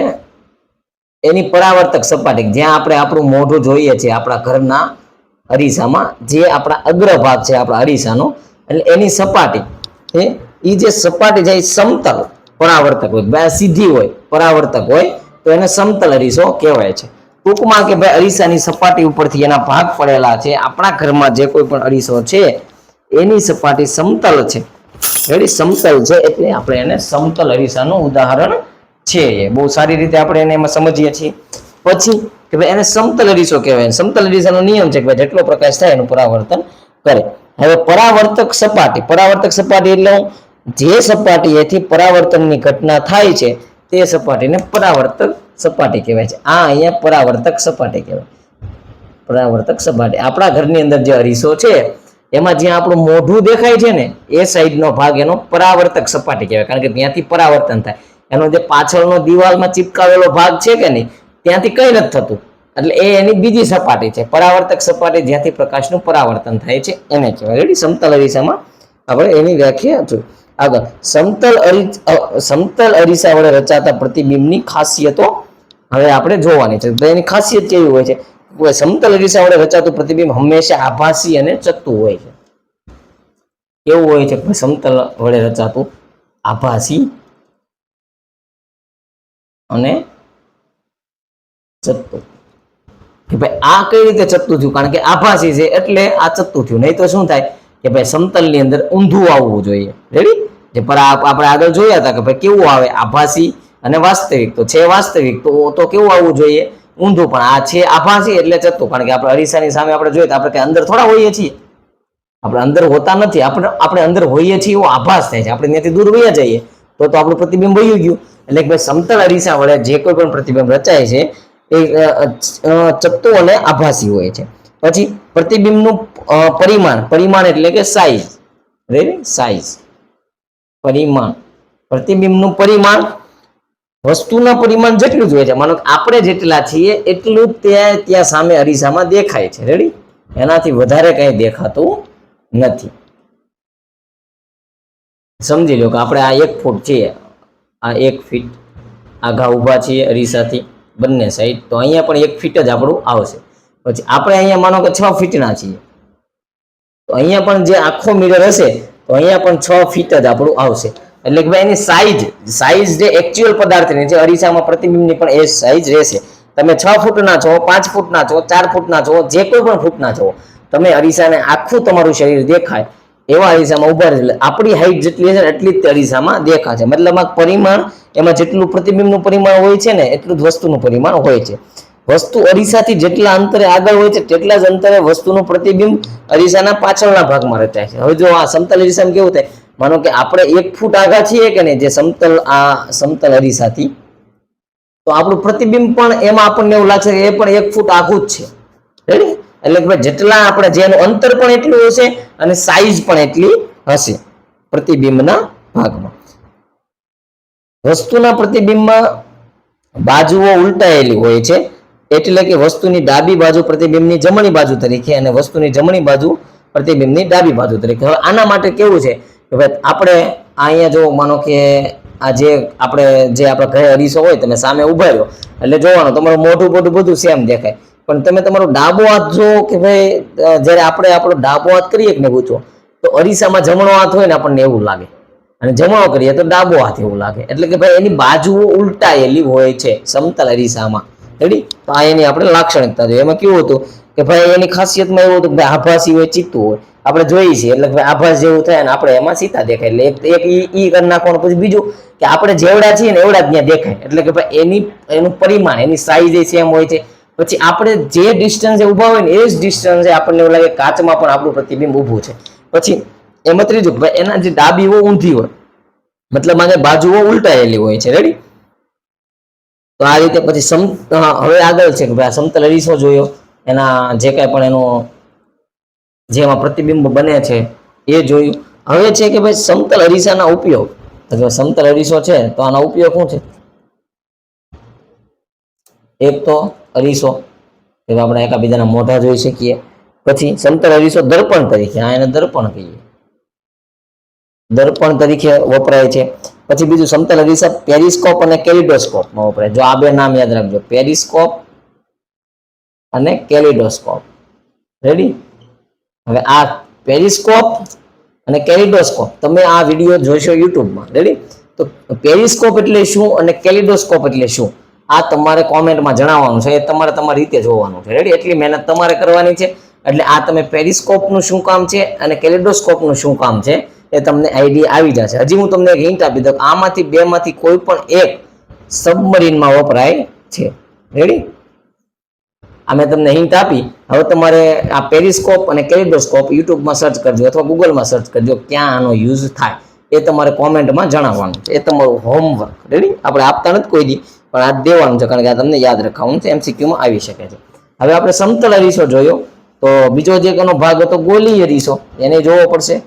[SPEAKER 1] એની પરાવર્તક સપાટી જ્યાં આપણે આપણું મોઢું જોઈએ છીએ આપણા ઘરના અરીસામાં, જે આપણા અગ્રભાગ છે આપણા અરીસાનો, એટલે એની સપાટી એ જે સપાટી છે એ સમતલ પરાવર્તક હોય, સીધી હોય, પરાવર્તક હોય તો એને સમતલ અરીસો કહેવાય છે. ટૂંકમાં કે ભાઈ અરીસાની સપાટી ઉપરથી એના ભાગ પડેલા છે. આપણા ઘરમાં જે કોઈ પણ અરીસો છે એની સપાટી સમતલ છે. રેડી, સમતલ છે એટલે આપણે એને સમતલ અરીસાનું ઉદાહરણ છે. એ બહુ સારી રીતે આપણે એને એમાં સમજીએ છીએ. પછી કે ભાઈ એને સમતલ અરીસો કહેવાય. સમતલ અરીસાનો નિયમ છે કે ભાઈ જેટલો પ્રકાશ થાય એનું પરાવર્તન કરે. હવે પરાવર્તક સપાટી એટલે જે સપાટીએથી પરાવર્તનની ઘટના થાય છે તે સપાટીને પરાવર્તક સપાટી કહેવાય છે. આ અહીંયા પરાવર્તક સપાટી કહેવાય. પરાવર્તક સપાટી આપણા ઘરની અંદર જે અરીસો છે એમાં જ્યાં આપણું મોઢું દેખાય છે ને એ સાઈડનો ભાગ એનો પરાવર્તક સપાટી કહેવાય. કારણ કે ત્યાંથી પરાવર્તન થાય. એનો જે પાછળનો દિવાલમાં ચિપકાવેલો ભાગ છે કે નહીં ત્યાંથી કઈ નથી થતું, એટલે એ એની બીજી સપાટી છે. પરાવર્તક સપાટી જ્યાંથી પ્રકાશનું પરાવર્તન થાય છે એને કહેવાય. રેડી, સમતલ અરીસામાં આપણે એની વ્યાખ્યા જોઈ. આગળ સમતલ અરીસા વડે રચાતા પ્રતિબિંબની ખાસિયતો હવે આપણે જોવાની છે. તો એની ખાસિયત કેવી હોય છે? સમતલ અરીસા વડે રચાતું પ્રતિબિંબ હંમેશા આભાસી અને ચત્તું હોય છે. કેવું હોય છે? સમતલ વડે રચાતું આભાસી અને ચત્તું. કે ભાઈ આ કઈ રીતે ચત્તું થયું? કારણ કે આભાસી છે એટલે આ ચત્તું થયું. નહીં તો શું થાય કે ભાઈ સમતલ ની અંદર ઊંધું આવવું જોઈએ. રેડી, જે પર આપણે આગળ જોયા હતા કે ભાઈ કેવું આવે આભાસી અને વાસ્તવિક. તો છે વાસ્તવિક તો કેવું આવવું જોઈએ? ઊંધું. પણ આ છે આભાસી એટલે ચત્તું. કારણ કે આપણે અરીસાની સામે આપણે જોઈએ તો આપણે અંદર થોડા હોઈએ છીએ, આપણે અંદર હોતા નથી. આપણે અંદર હોઈએ છીએ એવો આભાસ થાય છે. આપણે ત્યાંથી દૂર વયા જઈએ તો આપણું પ્રતિબિંબ વયું ગયું. એટલે કે ભાઈ સમતલ અરીસા વડે જે કોઈ પણ પ્રતિબિંબ રચાય છે એ ચત્તુ અને આભાસી હોય છે. પછી પ્રતિબિંબનું પરિમાણ એટલે કે સાઈઝ. રેડી, સાઈઝ, પરિમાણ. પ્રતિબિંબનું પરિમાણ વસ્તુના પરિમાણ જેટલું જ હોય છે. માનો કે આપણે જેટલા છીએ એટલું ત્યાં સામે અરીસામાં દેખાય છે. રેડી? એનાથી વધારે કંઈ દેખાતું નથી. સમજી લો કે આપણે આ 1 ફૂટ છીએ, આ 1 ફીટ આઘા ઊભા છીએ અરીસાથી બંને સાઈડ, તો અહીંયા પણ 1 ફીટ જ આપણું આવશે. પછી આપણે અહીંયા માનો કે 6 ફીટના છીએ, તો અહીંયા પણ જે આખો મિરર હશે તો અહીંયા પણ 6 ફીટ જ આપણું આવશે. એટલે કે ભાઈ એની સાઈઝ જે એકચ્યુઅલ પદાર્થની છે અરીસામાં પ્રતિબિંબની પણ એ સાઈઝ રહેશે. તમે 6 ફૂટના છો, 5 ફૂટના છો, 4 ફૂટના છો, જે કોઈ પણ ફૂટના છો, તમે અરીસાને આખું તમારું શરીર દેખાય એવા અરીસામાં ઉભા રહે. એટલે આપણી હાઈટ જેટલી છે એટલી જ તે અરીસામાં દેખાશે. મતલબ આ પરિમાણ, એમાં જેટલું પ્રતિબિંબનું પરિમાણ હોય છે ને એટલું જ વસ્તુનું પરિમાણ હોય છે. વસ્તુ અરીસાથી જેટલા અંતરે આગળ હોય છે તેટલા જ અંતરે વસ્તુનું પ્રતિબિંબ અરીસાના પાછળના ભાગમાં રચાય છે. હવે જો આ સમતલ અરીસામાં કેવું થાય, માનો કે આપણે 1 ફૂટ આગા છીએ કે નહીં, જે સમતલ અરીસાથી, તો આપણું પ્રતિબિંબ પણ એમાં આપણને એવું લાગશે કે એ પણ 1 ફૂટ આઘું જ છે. રેડી? એટલે કે જેટલા આપણે જેનું અંતર પણ એટલું હશે અને સાઈઝ પણ એટલી હશે પ્રતિબિંબના ભાગમાં. વસ્તુના પ્રતિબિંબમાં બાજુઓ ઉલટાયેલી હોય છે, એટલે કે વસ્તુની ડાબી બાજુ પ્રતિબિંબની જમણી બાજુ તરીકે અને વસ્તુની જમણી બાજુ પ્રતિબિંબની ડાબી બાજુ તરીકે. હવે આના માટે કેવું છે કે ભાઈ આપણે અહીંયા જો માનો કે આ જે આપણે ઘરે અરીસો હોય, તમે સામે ઉભા રહ્યો એટલે જોવાનું તમારું મોઢું બધું સેમ દેખાય, પણ તમે તમારો ડાબો હાથ જો કે ભાઈ જ્યારે આપણે આપણો ડાબો હાથ કરીએ કે ને પૂછો તો અરીસામાં જમણો હાથ હોય ને આપણને એવું લાગે, અને જમણો કરીએ તો ડાબો હાથ એવું લાગે. એટલે કે ભાઈ એની બાજુઓ ઉલટાયેલી હોય છે સમતલ અરીસામાં. રેડી? તો આ એની આપણે લાક્ષણિકતા જોઈએ. એમાં કેવું હતું કે ભાઈ એની ખાસિયતમાં એવું હતું કે ભાઈ આભાસી હોય, ચિત્તું હોય, આપણે જોઈએ છીએ એટલે ભાઈ આભાસ જેવું થાય ને આપણે એમાં સીતા દેખાય. એટલે એક ઈ કરી નાખવાનું. પછી બીજું કે આપણે જેવડા છીએ ને એવડા જ ત્યાં દેખાય. એટલે કે ભાઈ એનું પરિમાણ, એની સાઈઝ એ સેમ હોય છે. પછી આપણે જે ડિસ્ટન્સે ઊભા હોય ને એ જ ડિસ્ટન્સે આપણને એવું લાગે કાચમાં પણ આપણું પ્રતિબિંબ ઊભું છે. પછી એમાં ત્રીજું ભાઈ એના જે ડાબી હોય ઊંધી હોય, મતલબ આને બાજુઓ ઉલટાયેલી હોય છે. રેડી? તો આ રીતે પછી હવે આગળ છે કે ભાઈ સમતલ અરીસો જોયો, એના જે કાંઈ પણ એનો જેમાં પ્રતિબિંબ બને છે એ જોયું. હવે છે કે ભાઈ સમતલ અરીસાના ઉપયોગ. સમતલ અરીસો છે તો આનો ઉપયોગ શું છે? એક તો અરીસો એટલે આપણે એકાબીજાના મોઢા જોઈ શકીએ. પછી સમતલ અરીસો દર્પણ તરીકે, એને દર્પણ કહીએ, દર્પણ તરીકે વપરાય છે. પછી બીજું સમતલ અરીસા પેરિસ્કોપ અને કેલિડોસ્કોપમાં વપરાય. જો આ બે નામ યાદ રાખજો, પેરિસ્કોપ અને કેલિડોસ્કોપ. રેડી? હવે આ પેરિસ્કોપ અને કેલિડોસ્કોપ તમે આ વિડીયો જોશો યુટ્યુબમાં. રેડી? તો પેરિસ્કોપ એટલે શું અને કેલિડોસ્કોપ એટલે શું આ તમારે કોમેન્ટમાં જણાવવાનું છે. એ તમારે તમારી રીતે જોવાનું છે. રેડી? એટલી મહેનત તમારે કરવાની છે. એટલે આ તમે પેરિસ્કોપનું શું કામ છે અને કેલિડોસ્કોપનું શું કામ છે એ તમને આઈડિયા આવી જશે. હજી હું તમને એક હિન્ટ આપી દઉં, આમાંથી બેમાંથી કોઈ પણ એક સબમરીનમાં વપરાય છે. રેડી? આ મેં તમને હિન્ટ આપી. હવે તમારે આ પેરિસ્કોપ અને કેલિડોસ્કોપ યુટ્યુબમાં સર્ચ કરજો અથવા ગૂગલમાં સર્ચ કરજો, ક્યાં આનો યુઝ થાય એ તમારે કોમેન્ટમાં જણાવવાનું છે. એ તમારું હોમવર્ક. રેડી? આપણે આપતા નથી કોઈ દી, પણ આ દેવાનું છે, કારણ કે આ તમને યાદ રખાવાનું છે, MCQમાં આવી શકે છે. હવે આપણે સમતલ અરીસો જોયો, તો બીજો જે એનો ભાગ હતો ગોલીય અરીસો, એને જોવો પડશે.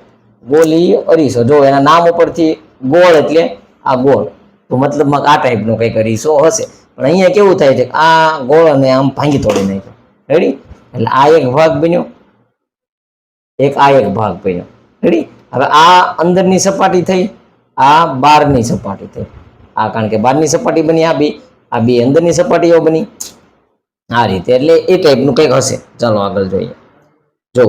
[SPEAKER 1] ગોલીય અરીસો જો એના નામ ઉપરથી ગોળ એટલે આ ગોળ, તો મતલબમાં આ ટાઈપનો કંઈક અરીસો હશે. પણ અહીંયા કેવું થાય છે, આ ગોળને આમ ભાંગી તોડી નાખ્યો. રેડી? એટલે આ એક ભાગ બન્યો, એક આ એક ભાગ બન્યો. રેડી? હવે આ અંદરની સપાટી થઈ, આ બહારની સપાટી થઈ. આ કારણ કે બહારની સપાટી બની આ બે અંદરની સપાટીઓ બની આ રીતે. એટલે એ ટાઈપનું કંઈક હશે. ચાલો આગળ જોઈએ. જો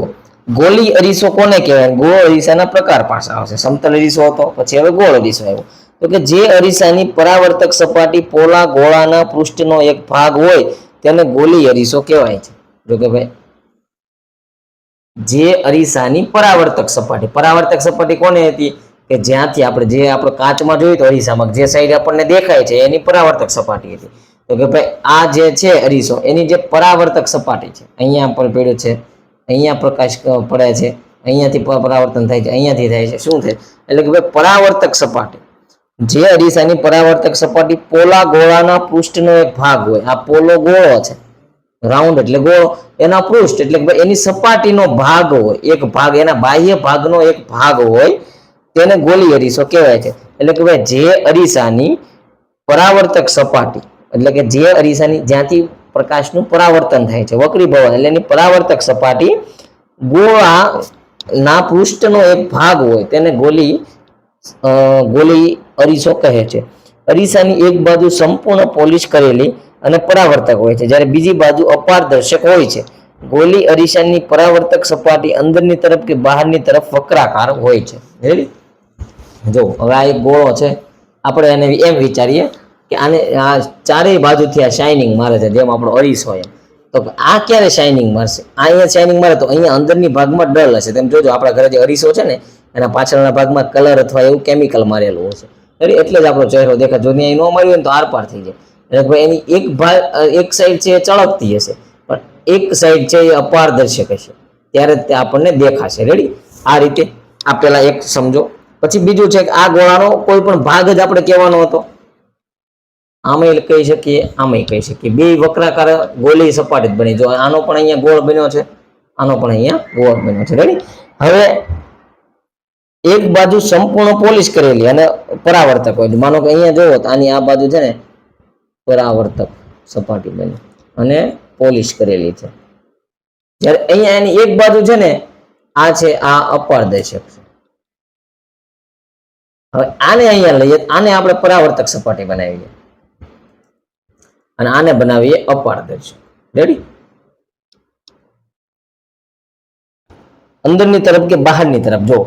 [SPEAKER 1] ગોલી અરીસો કોને કહેવાય? ગોળ અરીસાના પ્રકાર પાસે આવશે. સમતલ અરીસો હતો, પછી હવે ગોળ અરીસો આવ્યો. તો કે જે અરીસાની પરાવર્તક સપાટી પોલા ગોળાના પૃષ્ઠનો એક ભાગ હોય તેને ગોલી અરીસો કહેવાય છે. જો કે ભાઈ જે અરીસાની પરાવર્તક સપાટી કોને હતી કે જ્યાંથી આપણે જે આપણે કાચમાં જોયું તો અરીસામાં જે સાઈડ આપણને દેખાય છે એની પરાવર્તક સપાટી હતી. તો કે ભાઈ આ જે છે અરીસો એની જે પરાવર્તક સપાટી છે, અહીંયા પર પડ્યો છે, અહીંયા પ્રકાશ પડે છે, અહીંયાથી પરાવર્તન થાય છે, અહીંયાથી થાય છે, શું થાય? એટલે કે ભાઈ પરાવર્તક સપાટી, જે અરીસાની પરાવર્તક સપાટી પોલા ગોળાના પૃષ્ઠનો એક ભાગ હોય. આ પોલો ગોળો છે, રાઉન્ડ એટલે ગોળો, એના પૃષ્ઠ એટલે કે એની સપાટીનો ભાગ હોય, એક ભાગ, એના બાહ્ય ભાગનો એક ભાગ હોય તેને ગોલી અરીસો કહેવાય છે. એટલે કે ભાઈ જે અરીસાની પરાવર્તક સપાટી એટલે કે જે અરીસાની જ્યાંથી પ્રકાશનું પરાવર્તન થાય છે, વક્રીભવન એટલે એની પરાવર્તક સપાટી ગોળાના પૃષ્ઠનો એક ભાગ હોય તેને ગોળી અરીસો કહે છે. અરીસાની એક બાજુ સંપૂર્ણ પોલિશ કરેલી અને પરાવર્તક હોય છે, જ્યારે બીજી બાજુ અપારદર્શક હોય છે. ગોળી અરીસાની પરાવર્તક સપાટી અંદરની તરફ કે બહારની તરફ વક્રાકાર હોય છે. જો હવે આ એક ગોળો છે, આપણે એને એમ વિચારીએ કે આને આ ચારેય બાજુથી આ શાઇનિંગ મારે છે, જેમ આપણો અરીસો એમ. તો આ ક્યારે શાઇનિંગ મારશે? આ અહીંયા શાઇનિંગ મારે તો અહીંયા અંદરની ભાગમાં ડલ હશે. તમે જોજો આપણા ઘરે જે અરીસો છે ને એના પાછળના ભાગમાં કલર અથવા એવું કેમિકલ મારેલું હશે, એટલે જ આપણો ચહેરો દેખાય. જો ત્યાં ન માર્યું હોય ને તો આરપાર થઈ જાય. એટલે એની એક સાઈડ છે એ ચળકતી હશે, પણ એક સાઈડ છે એ અપારદર્શક હશે, ત્યારે તે આપણને દેખાશે. રેડી? આ રીતે આ પેલા એક સમજો. પછી બીજું છે કે આ ગોળાનો કોઈ પણ ભાગ જ આપણે કહેવાનો હતો. આમાંય કહી શકીએ, આમાંય કહી શકીએ. બે વક્રાકાર ગોળી સપાટી બની. જો આનો પણ અહીંયા ગોળ બન્યો છે, આનો પણ અહીંયા ગોળ બન્યો છે. રેડી? હવે એક બાજુ સંપૂર્ણ પોલિશ કરેલી અને પરાવર્તક હોય. માનો કે અહીંયા જોવો તો આની આ બાજુ છે ને પરાવર્તક સપાટી બની અને પોલિશ કરેલી છે, જ્યારે અહીંયા એની એક બાજુ છે ને આ છે આ અપારદર્શક છે. હવે આને અહીંયા લઈએ, આને આપણે પરાવર્તક સપાટી બનાવીએ અને આને બનાવીએ અપારદર્શક. રેડી? અંદરની તરફ કે બહારની તરફ? જો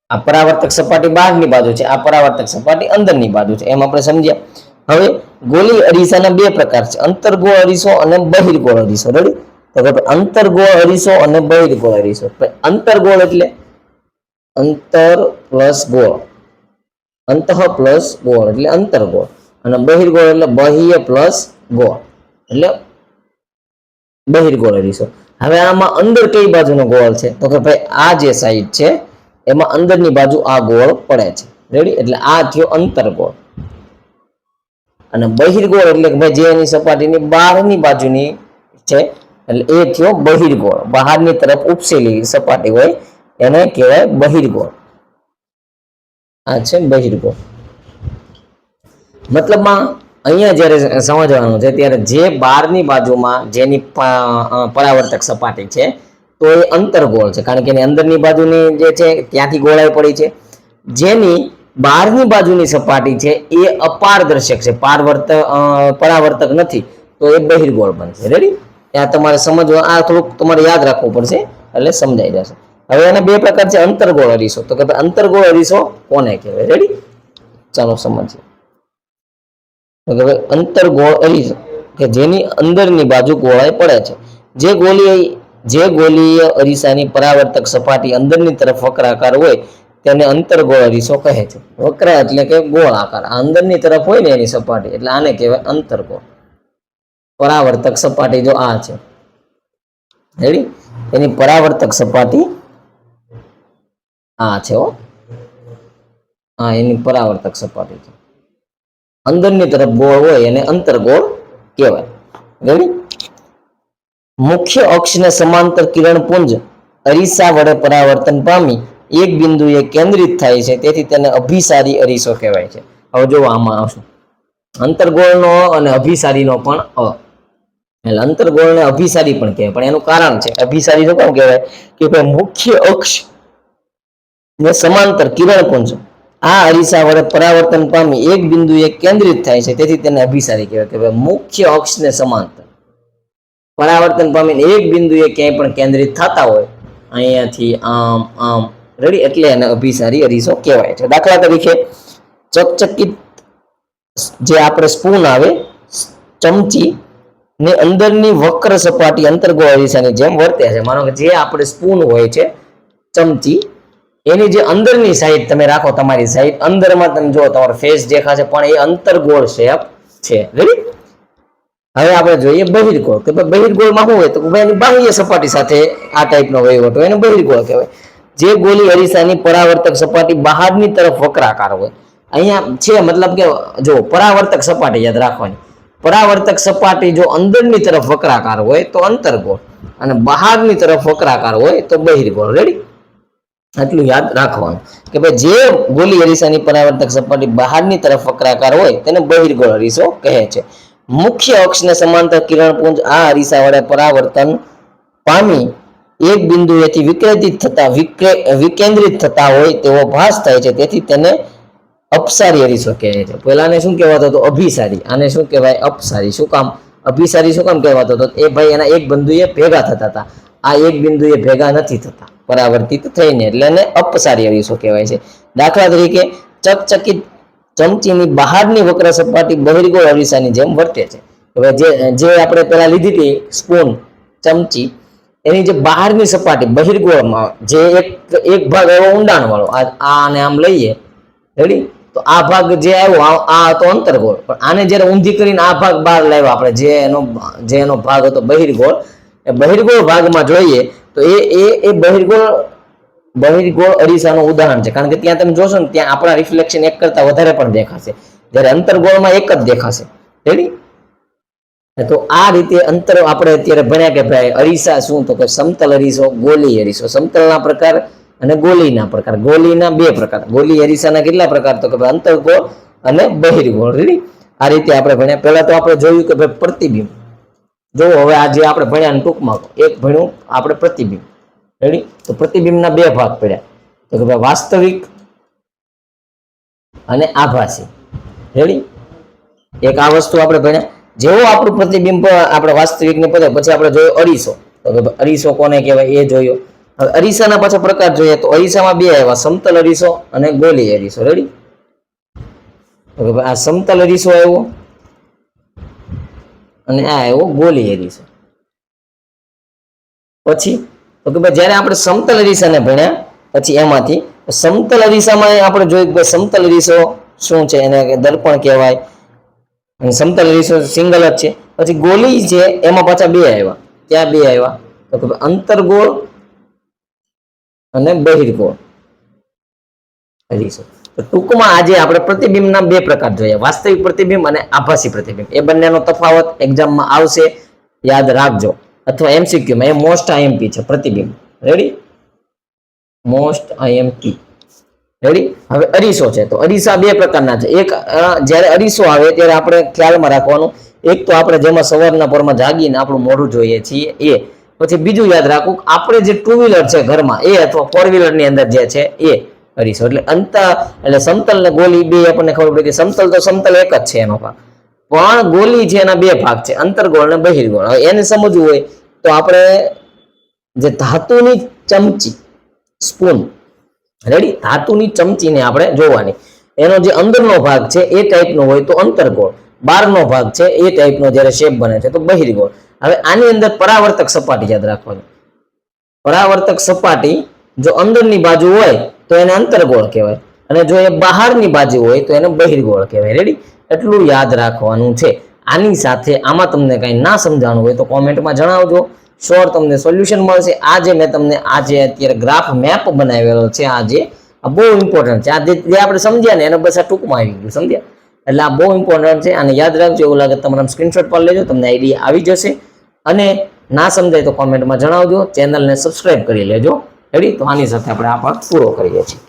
[SPEAKER 1] આ પરાવર્તક સપાટી બહારની બાજુ છે, આ પરાવર્તક સપાટી અંદરની બાજુ છે, એમ આપણે સમજ્યા. હવે ગોળી અરીસાના બે પ્રકાર છે, અંતર્ગોળ અરીસો અને બહિર્ગોળ અરીસો. રેડી? તો કે અંતર્ગોળ અરીસો અને બહિર્ગોળ અરીસો. અંતર્ગોળ એટલે અંતર પ્લસ ગોળ, અંતઃ પ્લસ ગોળ એટલે અંતર્ગોળ, અને બહિર્ગોળ એટલે બાહ્ય પ્લસ ગોળ એટલે બહિર્ગોળ અરીસો. હવે આમાં અંદર કઈ બાજુનો ગોળ છે? તો કે ભાઈ આ જે સાઈડ છે એમાં અંદરની બાજુ આ ગોળ પડે છે. રેડી? એટલે આ થયો અંતર્ગોળ. અને બહિર્ગોળ એટલે કે ભાઈ જે એની સપાટીની બહારની બાજુની છે એટલે એ થયો બહિર્ગોળ. બહારની તરફ ઉપસેલી સપાટી હોય એને કહેવાય બહિર્ગોળ. આ છે બહિર્ગોળ. મતલબમાં અહીંયા જ્યારે સમજવાનું છે ત્યારે જે બહારની બાજુમાં જેની પરાવર્તક સપાટી છે તો એ અંતર્ગોળ છે, કારણ કે એની અંદરની બાજુની જે છે ત્યાંથી ગોળાઈ પડી છે. જેની બહારની બાજુની સપાટી છે એ અપારદર્શક છે, પરાવર્તક નથી, તો એ બહિર્ગોળ બનશે. રેડી? ત્યાં તમારે સમજવા, આ થોડુંક તમારે યાદ રાખવું પડશે એટલે સમજાઈ જશે. હવે એના બે પ્રકાર છે, અંતર્ગોળ અરીસો. તો કે અંતર્ગોળ અરીસો કોને કહેવાય? રેડી? ચાલો સમજીએ. તો કે અંતર્ગોળ અરીસો કે જેની અંદરની બાજુ ગોળાઈ પડે છે. જે ગોળીય અરીસાની પરાવર્તક સપાટી અંદરની તરફ વક્રાકાર હોય તેને અંતર્ગોળ અરીસો કહે છે. વક્ર એટલે કે ગોળ આકાર, અંદરની તરફ હોય ને એની સપાટી, એટલે આને કહેવાય અંતર્ગોળ. પરાવર્તક સપાટી જો આ છે, રેડી? એની પરાવર્તક સપાટી આ છે. હા, એની પરાવર્તક સપાટી છે. અંદરની તરફ ગોળ હોય એને અંતર્ગોળ કહેવાય. રેડી? મુખ્ય અક્ષને સમાંતર કિરણપુંજ અરીસા વડે પરાવર્તન પામી એક બિંદુએ કેન્દ્રિત થાય છે, તેથી તેને અભિસારી અરીસો કહેવાય છે. હવે જો આમાં આવશે અંતર્ગોળનો અને અભિસારીનો પણ એટલે અંતર્ગોળને અભિસારી પણ કહેવાય, પણ એનું કારણ છે. અભિસારી શું કામ કહેવાય? કે ભાઈ મુખ્ય અક્ષ ને સમાંતર કિરણપુંજ આ અરીસા વડે પરાવર્તન પામી એક બિંદુએ કેન્દ્રિત થાય છે, તેથી તેને અભિસારી કહેવાય. કે ભાઈ મુખ્ય અક્ષને સમાંતર પરાવર્તન પામીને એક બિંદુએ ક્યાંય પણ કેન્દ્રિત થતા હોય, અહીંયાથી આમ આમ, રેડી? એટલે એને અભિસારી અરીસો કહેવાય છે. દાખલા તરીકે ચકચકિત જે આપણે સ્પૂન આવે, ચમચી ને અંદરની વક્ર સપાટી અંતર્ગોળ અરીસાની જેમ વર્તે છે. માનો કે જે આપણે સ્પૂન હોય છે, ચમચી, એની જે અંદરની સાઈડ તમે રાખો, તમારી સાઈડ અંદરમાં તમે જો તમારો ફેસ દેખાશે, પણ એ અંતર્ગોળ શેપ છે. રેડી? હવે આપણે જોઈએ બહિર્ગોળ. કે બહિર્ગોળમાં શું હોય? તો એની બાહ્ય સપાટી સાથે આ ટાઈપનો વહીવટ હોય એને બહિર્ગોળ કહેવાય. જે ગોળી અરીસાની પરાવર્તક સપાટી બહારની તરફ વક્રાકાર હોય. અહીંયા છે મતલબ કે જો પરાવર્તક સપાટી યાદ રાખવાની. પરાવર્તક સપાટી જો અંદરની તરફ વક્રાકાર હોય તો અંતર્ગોળ, અને બહારની તરફ વક્રાકાર હોય તો બહિર્ગોળ. રેડી? આટલું યાદ રાખવાનું કે ભાઈ જે ગોલી અરીસાની પરાવર્તક સપાટી બહારની તરફ વક્રાકાર હોય તેને બહિર્ગોળ અરીસો કહે છે. મુખ્ય અક્ષને સમાંતર કિરણપુંજ આ અરીસા વડે પરાવર્તન પામી એક બિંદુએથી વિકેન્દ્રિત થતા હોય તેવો ભાસ થાય છે, તેથી તેને અપસારી અરીસો કહે છે. પહેલાને શું કહેવાતો હતો? અભિસારી. આને શું કહેવાય? અપસારી. શું કામ અભિસારી શું કામ કહેવાતો હતો? એ ભાઈ એના એક બિંદુએ ભેગા થતા હતા, આ એક બિંદુએ ભેગા નથી થતા પરાવર્તિત થઈને, એટલે એને અપસારી અરીસો કહેવાય છે. દાખલા તરીકે ચકચકિત ચમચીની બહારની વક્ર સપાટી બહિર્ગોળ અરીસાની જેમ વર્તે છે. હવે જે આપણે પેલા લીધી હતી સ્પૂન, ચમચી, એની જે બહારની સપાટી બહિર્ગોળમાં જે એક ભાગ એવો ઊંડાણ વાળો, આને આમ લઈએ, રેડી, તો આ ભાગ જે આવ્યો આ હતો અંતર્ગોળ, પણ આને જ્યારે ઊંધી કરીને આ ભાગ બહાર લાવ્યો આપણે, જે એનો ભાગ હતો બહિર્ગોળ, એ બહિર્ગોળ ભાગમાં જોઈએ તો એ બહિર્ગોળ અરીસાનું ઉદાહરણ છે. કારણ કે ત્યાં તમે જોશો ને ત્યાં આપણા રિફ્લેક્શન એક કરતા વધારે પણ દેખાશે, જ્યારે અંતર્ગોળમાં એક જ દેખાશે. રેડી? તો આ રીતે અંતર આપણે અત્યારે ભણ્યા કે ભાઈ અરીસા શું, તો કે સમતલ અરીસો, ગોલી અરીસો. સમતલના પ્રકાર અને ગોલીના પ્રકાર. ગોલીના બે પ્રકાર. ગોલી અરીસાના કેટલા પ્રકાર? તો કે ભાઈ અંતર્ગોળ અને બહિર્ગોળ. રેડી? આ રીતે આપણે ભણ્યા. પહેલા તો આપણે જોયું કે ભાઈ પ્રતિબિંબ. જો હવે આજે આપણે ભણ્યા ટૂંકમાં એક ભણ્યું આપણે પ્રતિબિંબ. રેડી? તો પ્રતિબિંબના બે ભાગ પડ્યા, તો કે ભાઈ વાસ્તવિક અને આભાસી. રેડી? એક આ વસ્તુ આપણે ભણ્યા. જેવો આપણું પ્રતિબિંબ આપણે વાસ્તવિક ને પછી આપણે જોયો અરીસો, તો કે અરીસો કોને કહેવાય એ જોયો. હવે અરીસાના પાછા પ્રકાર જોઈએ તો અરીસામાં બે આવ્યા, સમતલ અરીસો અને ગોલી અરીસો. રેડી? તો કે ભાઈ આ સમતલ અરીસો આવ્યો અને આ આવ્યો ગોલી અરીસો. પછી તો કે ભાઈ જ્યારે આપણે સમતલ અરીસાને ભણ્યા પછી એમાંથી સમતલ અરીસામાં આપણે જોયું કે સમતલ અરીસો શું છે, એને દર્પણ કહેવાય, અને સમતલ અરીસો સિંગલ જ છે. પછી ગોલી છે એમાં પાછા બે આવ્યા. ક્યાં બે આવ્યા? તો કે અંતર્ગોળ અને બહિર્ગોળ અરીસો. તો ટૂંકમાં આજે આપણે પ્રતિબિંબના બે પ્રકાર જોઈએ, વાસ્તવિક પ્રતિબિંબ અને આભાસી પ્રતિબિંબ. એ બંનેનો તફાવત એક્ઝામમાં આવશે, યાદ રાખજો, અથવા એમસીક્યુમાં. એ મોસ્ટ આઈએમપી છે પ્રતિબિંબ. રેડી? Most IMP. રેડી? હવે અરીસો છે, તો અરીસા બે પ્રકારના છે. એક જ્યારે અરીસો આવે ત્યારે આપણે ખ્યાલમાં રાખવાનું, એક તો આપણે જેમાં સવારના પોરમાં જાગીને આપણું મોઢું જોઈએ છીએ એ. પછી બીજું યાદ રાખવું, આપણે જે ટુ વ્હીલર છે ઘરમાં એ, અથવા ફોર વ્હીલરની અંદર જે છે એ અરીસો. એટલે સમતલ ને ગોલી બે આપણને ખબર પડી કે સમતલ તો સમતલ એક જ છે એનો ભાગ, પણ ગોલી છે એના બે ભાગ છે, અંતર્ગોળ અને બહિર્ગોળ. હવે એને સમજવું હોય તો આપણે જે ધાતુની ચમચી, સ્પૂન, રેડી, ધાતુની ચમચીને આપણે જોવાની, એનો જે અંદરનો ભાગ છે એ ટાઈપનો હોય તો અંતર્ગોળ, બહારનો ભાગ છે એ ટાઈપનો જ્યારે શેપ બને છે તો બહિર્ગોળ. હવે આની અંદર પરાવર્તક સપાટી યાદ રાખવાની. પરાવર્તક સપાટી જો અંદરની બાજુ હોય તો એને અંતર્ગોળ કહેવાય, અને જો એ બહારની બાજુ હોય તો એને બહિર્ગોળ કહેવાય. રેડી? એટલું યાદ રાખવાનું છે. આની સાથે આમાં તમને કંઈ ના સમજાણું હોય તો કોમેન્ટમાં જણાવજો, શ્યોર તમને સોલ્યુશન મળશે. આ જે મેં તમને આજે અત્યારે ગ્રાફ મેપ બનાવેલો છે, આ બહુ ઇમ્પોર્ટન્ટ છે. આ જે આપણે સમજ્યા ને એને બસ આ ટૂંકમાં આવી ગયું, સમજ્યા? એટલે આ બહુ ઇમ્પોર્ટન્ટ છે, અને યાદ રાખજો. એવું લાગે તમારા સ્ક્રીનશોટ પર લેજો, તમને આઈડિયા આવી જશે. અને ના સમજાય તો કોમેન્ટમાં જણાવજો. ચેનલને સબસ્ક્રાઇબ કરી લેજો. રેડી? તો આની સાથે આપણે આ પાઠ પૂરો કરીએ છીએ.